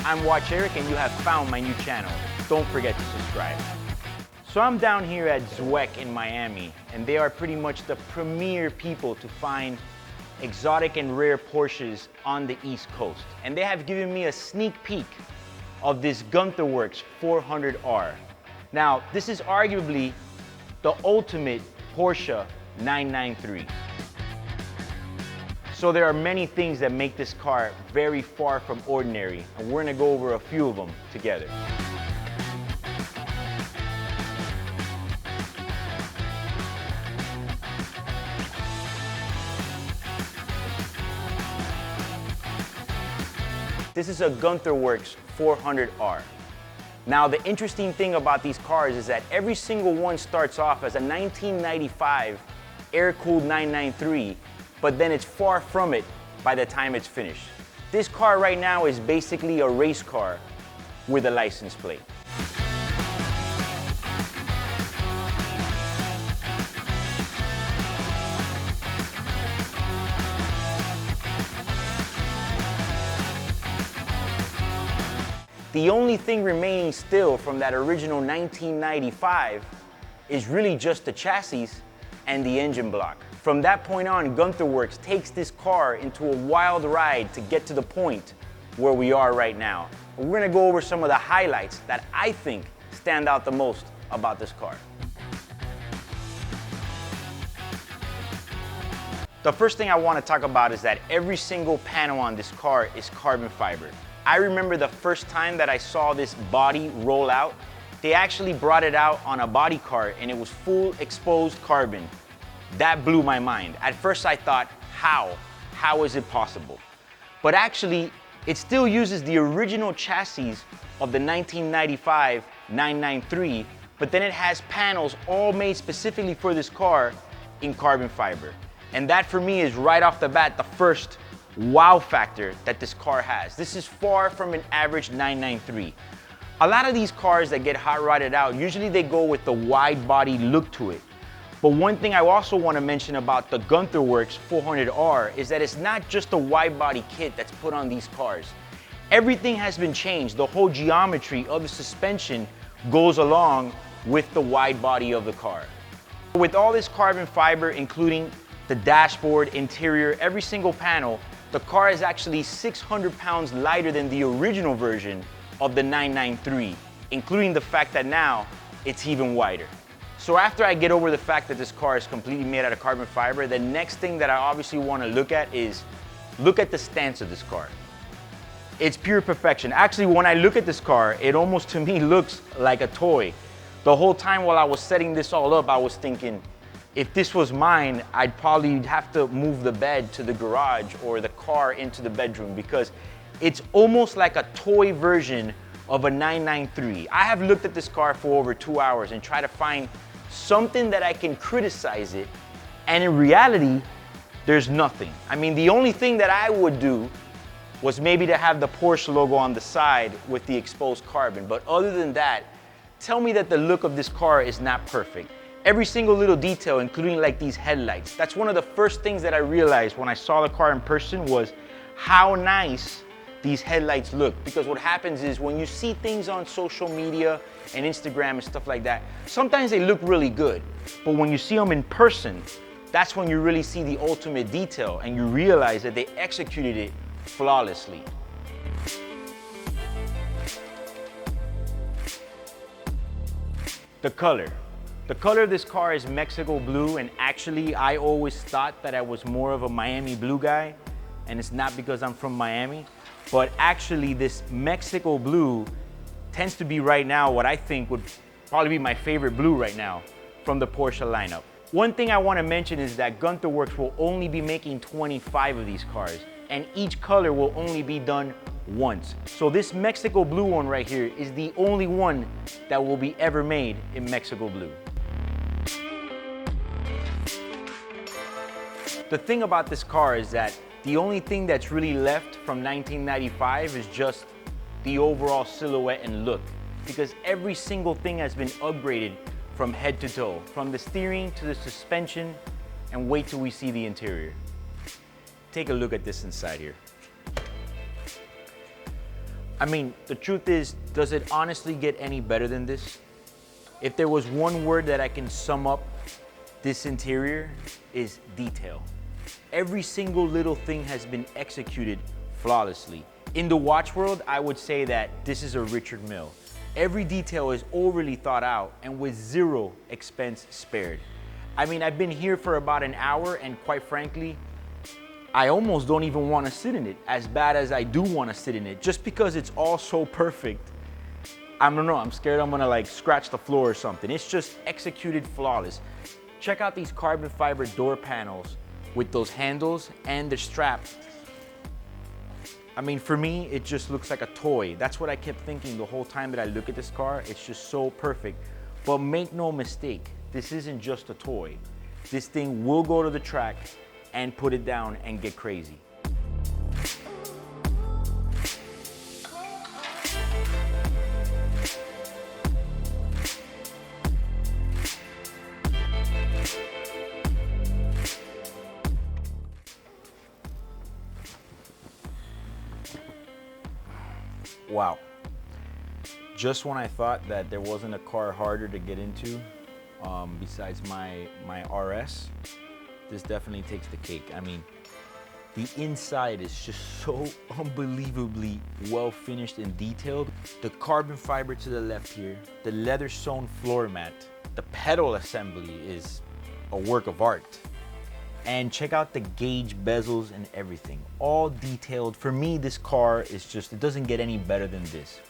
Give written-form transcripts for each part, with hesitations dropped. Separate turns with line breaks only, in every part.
I'm Watch Eric and you have found my new channel. Don't forget to subscribe. So I'm down here at Zweck in Miami, and they are pretty much the premier people to find exotic and rare Porsches on the East Coast. And they have given me a sneak peek of this Gunther Werks 400R. Now, this is arguably the ultimate Porsche 993. So there are many things that make this car very far from ordinary, and we're gonna go over a few of them together. This is a Gunther Werks 400R. Now, the interesting thing about these cars is that every single one starts off as a 1995 air-cooled 993, but then it's far from it by the time it's finished. This car right now is basically a race car with a license plate. The only thing remaining still from that original 1995 is really just the chassis and the engine block. From that point on, Gunther Werks takes this car into a wild ride to get to the point where we are right now. And we're gonna go over some of the highlights that I think stand out the most about this car. The first thing I wanna talk about is that every single panel on this car is carbon fiber. I remember the first time that I saw this body roll out, they actually brought it out on a body cart and it was full exposed carbon. That blew my mind. At first I thought, how is it possible? But actually, it still uses the original chassis of the 1995 993, but then it has panels all made specifically for this car in carbon fiber. And that for me is right off the bat the first wow factor that this car has. This is far from an average 993. A lot of these cars that get hot rodded out, usually they go with the wide body look to it. But one thing I also want to mention about the Gunther Werks 400R is that it's not just a wide body kit that's put on these cars. Everything has been changed. The whole geometry of the suspension goes along with the wide body of the car. With all this carbon fiber, including the dashboard, interior, every single panel, the car is actually 600 pounds lighter than the original version of the 993, including the fact that now it's even wider. So after I get over the fact that this car is completely made out of carbon fiber, the next thing that I obviously want to look at is look at the stance of this car. It's pure perfection. Actually, when I look at this car, it almost to me looks like a toy. The whole time while I was setting this all up, I was thinking, if this was mine, I'd probably have to move the bed to the garage or the car into the bedroom because it's almost like a toy version of a 993. I have looked at this car for over 2 hours and tried to find something that I can criticize it, and in reality, there's nothing. I mean, the only thing that I would do was maybe to have the Porsche logo on the side with the exposed carbon, but other than that, tell me that the look of this car is not perfect. Every single little detail, including like these headlights, that's one of the first ththings that I realized when I saw the car in person was how nice these headlights look. Because what happens is when you see things on social media and Instagram and stuff like that, sometimes they look really good, but when you see them in person, that's when you really see the ultimate detail and you realize that they executed it flawlessly. The color. The color of this car is Mexico blue, and actually I always thought that I was more of a Miami blue guy, and it's not because I'm from Miami, but actually this Mexico blue tends to be right now what I think would probably be my favorite blue right now from the Porsche lineup. One thing I want to mention is that Gunther Werks will only be making 25 of these cars, and each color will only be done once. So this Mexico blue one right here is the only one that will be ever made in Mexico blue. The thing about this car is that the only thing that's really left from 1995 is just the overall silhouette and look, because every single thing has been upgraded from head to toe, from the steering to the suspension, and wait till we see the interior. Take a look at this inside here. I mean, the truth is, does it honestly get any better than this? If there was one word that I can sum up this interior, is detail. Every single little thing has been executed flawlessly. In the watch world, I would say that this is a Richard Mille. Every detail is overly thought out and with zero expense spared. I mean, I've been here for about an hour and quite frankly, I almost don't even want to sit in it, as bad as I do want to sit in it, just because it's all so perfect. I don't know, I'm scared I'm gonna like scratch the floor or something. It's just executed flawless. Check out these carbon fiber door panels with those handles and the strap. I mean, for me, it just looks like a toy. That's what I kept thinking the whole time that I look at this car. It's just so perfect. But make no mistake, this isn't just a toy. This thing will go to the track and put it down and get crazy. Wow. Just when I thought that there wasn't a car harder to get into, besides my RS, this definitely takes the cake. I mean, the inside is just so unbelievably well finished and detailed. The carbon fiber to the left here, the leather sewn floor mat, the pedal assembly is a work of art. And check out the gauge bezels and everything, all detailed. For me, this car is just, it doesn't get any better than this.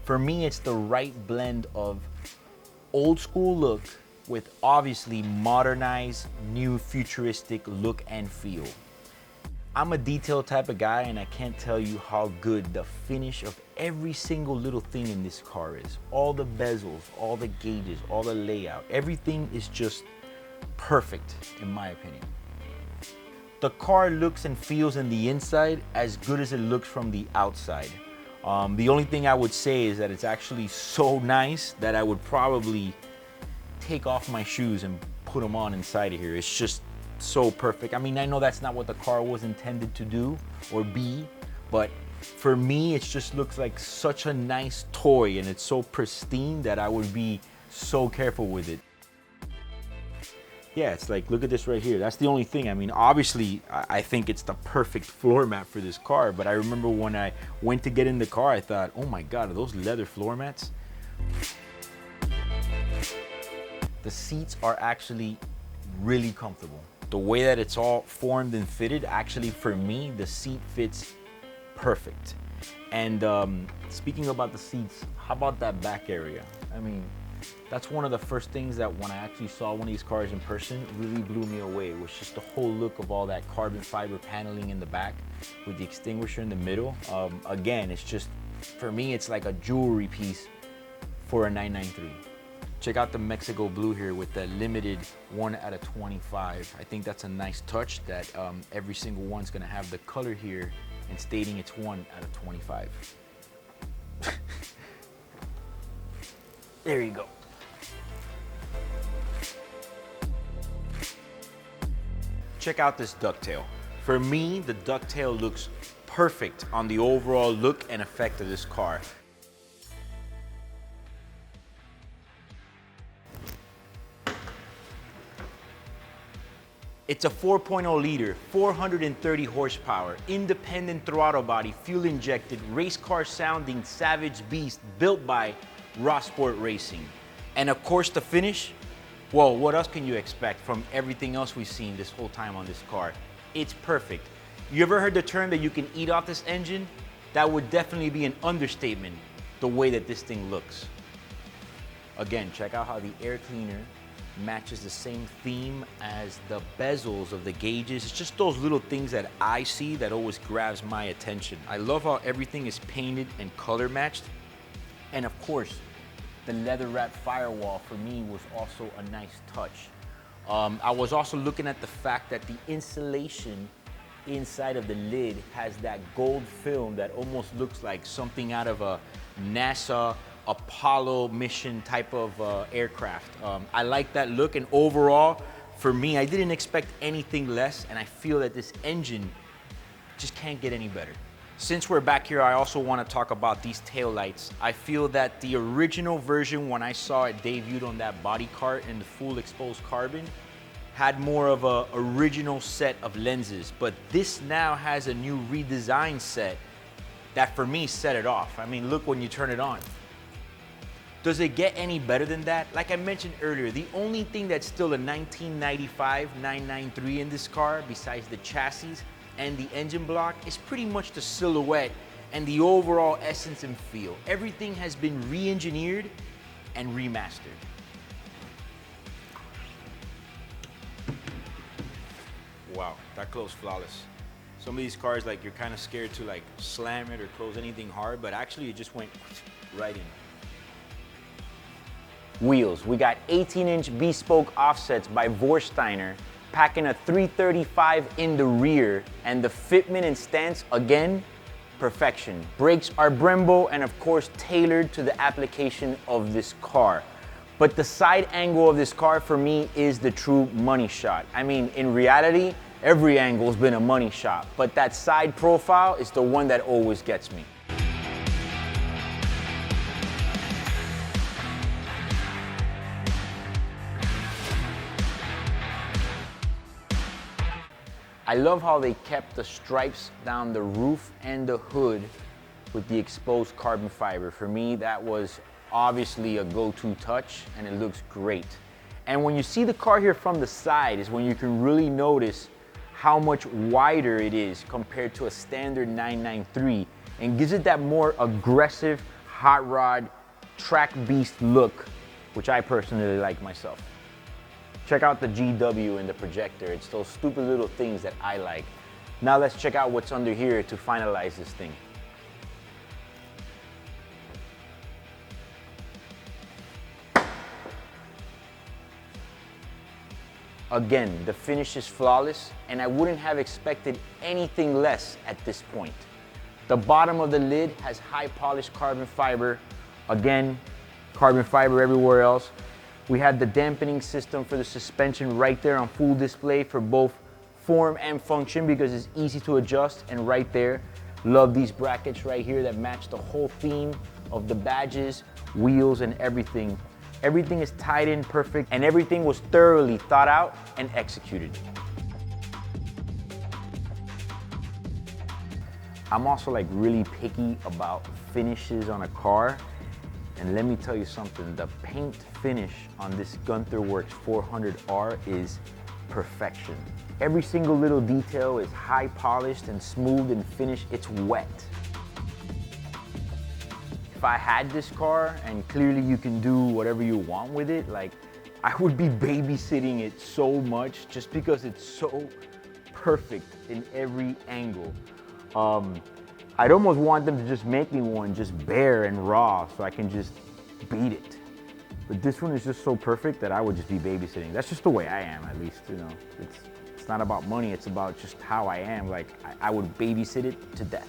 For me, it's the right blend of old school look with obviously modernized, new futuristic look and feel. I'm a detail type of guy and I can't tell you how good the finish of every single little thing in this car is. All the bezels, all the gauges, all the layout, everything is just perfect in my opinion. The car looks and feels in the inside as good as it looks from the outside. The only thing I would say is that it's actually so nice that I would probably take off my shoes and put them on inside of here. It's just so perfect. I mean, I know that's not what the car was intended to do or be, but for me, it just looks like such a nice toy and it's so pristine that I would be so careful with it. Yeah, it's like, look at this right here. That's the only thing. I mean, obviously, I think it's the perfect floor mat for this car, but I remember when I went to get in the car, I thought, oh my God, are those leather floor mats? The seats are actually really comfortable. The way that it's all formed and fitted, actually for me, the seat fits perfect. And speaking about the seats, how about that back area? I mean, that's one of the first things that when I actually saw one of these cars in person really blew me away. It was just the whole look of all that carbon fiber paneling in the back with the extinguisher in the middle. Again, it's just, for me, it's like a jewelry piece for a 993. Check out the Mexico blue here with the limited 1 out of 25. I think that's a nice touch that every single one's gonna have the color here and stating it's 1 out of 25. There you go. Check out this ducktail. For me, the ducktail looks perfect on the overall look and effect of this car. It's a 4.0 liter, 430 horsepower, independent throttle body, fuel injected, race car sounding Savage Beast built by Sport Racing. And of course the finish, well, what else can you expect from everything else we've seen this whole time on this car? It's perfect. You ever heard the term that you can eat off this engine? That would definitely be an understatement, the way that this thing looks. Again, check out how the air cleaner matches the same theme as the bezels of the gauges. It's just those little things that I see that always grabs my attention. I love how everything is painted and color matched. And of course, the leather wrap firewall for me was also a nice touch. I was also looking at the fact that the insulation inside of the lid has that gold film that almost looks like something out of a NASA Apollo mission type of aircraft. I like that look, and overall, for me, I didn't expect anything less, and I feel that this engine just can't get any better. Since we're back here, I also want to talk about these taillights. I feel that the original version, when I saw it debuted on that body cart in the full exposed carbon, had more of a original set of lenses, but this now has a new redesigned set that for me set it off. I mean, look when you turn it on. Does it get any better than that? Like I mentioned earlier, the only thing that's still a 1995 993 in this car, besides the chassis and the engine block, is pretty much the silhouette and the overall essence and feel. Everything has been re-engineered and remastered. Wow, that closed flawless. Some of these cars, like, you're kind of scared to like slam it or close anything hard, but actually it just went right in. Wheels, we got 18-inch bespoke offsets by Vorsteiner, packing a 335 in the rear, and the fitment and stance, again, perfection. Brakes are Brembo and of course tailored to the application of this car. But the side angle of this car for me is the true money shot. I mean, in reality, every angle's been a money shot, but that side profile is the one that always gets me. I love how they kept the stripes down the roof and the hood with the exposed carbon fiber. For me, that was obviously a go-to touch, and it looks great. And when you see the car here from the side is when you can really notice how much wider it is compared to a standard 993, and gives it that more aggressive hot rod track beast look, which I personally like myself. Check out the GW and the projector. It's those stupid little things that I like. Now let's check out what's under here to finalize this thing. Again, the finish is flawless, and I wouldn't have expected anything less at this point. The bottom of the lid has high polished carbon fiber. Again, carbon fiber everywhere else. We had the dampening system for the suspension right there on full display for both form and function because it's easy to adjust, and right there. Love these brackets right here that match the whole theme of the badges, wheels, and everything. Everything is tied in perfect, and everything was thoroughly thought out and executed. I'm also like really picky about finishes on a car. And let me tell you something, the paint finish on this Gunther Werks 400R is perfection. Every single little detail is high polished and smooth and finished. It's wet. If I had this car, and clearly you can do whatever you want with it, like, I would be babysitting it so much just because it's so perfect in every angle. I'd almost want them to just make me one just bare and raw so I can just beat it. But this one is just so perfect that I would just be babysitting. That's just the way I am, at least, you know. It's not about money, it's about just how I am. Like, I would babysit it to death.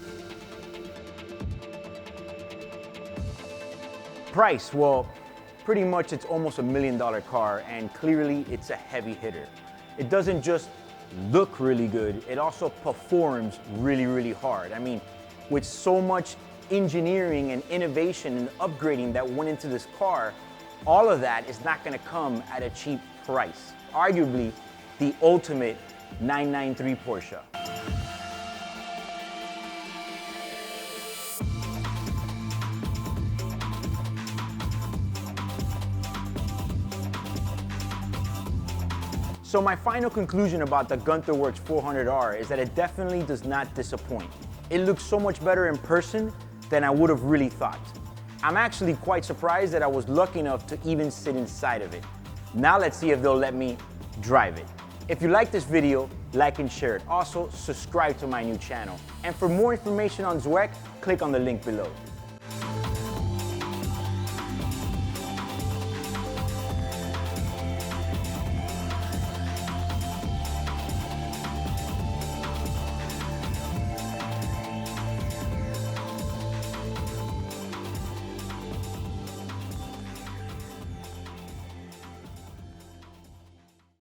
Price, well, pretty much it's almost $1 million car, and clearly it's a heavy hitter. It doesn't just look really good, it also performs really, really hard. I mean, with so much engineering and innovation and upgrading that went into this car, all of that is not gonna come at a cheap price. Arguably, the ultimate 993 Porsche. So my final conclusion about the Gunther Werks 400R is that it definitely does not disappoint. It looks so much better in person than I would have really thought. I'm actually quite surprised that I was lucky enough to even sit inside of it. Now let's see if they'll let me drive it. If you like this video, like and share it. Also, subscribe to my new channel. And for more information on Zweck, click on the link below.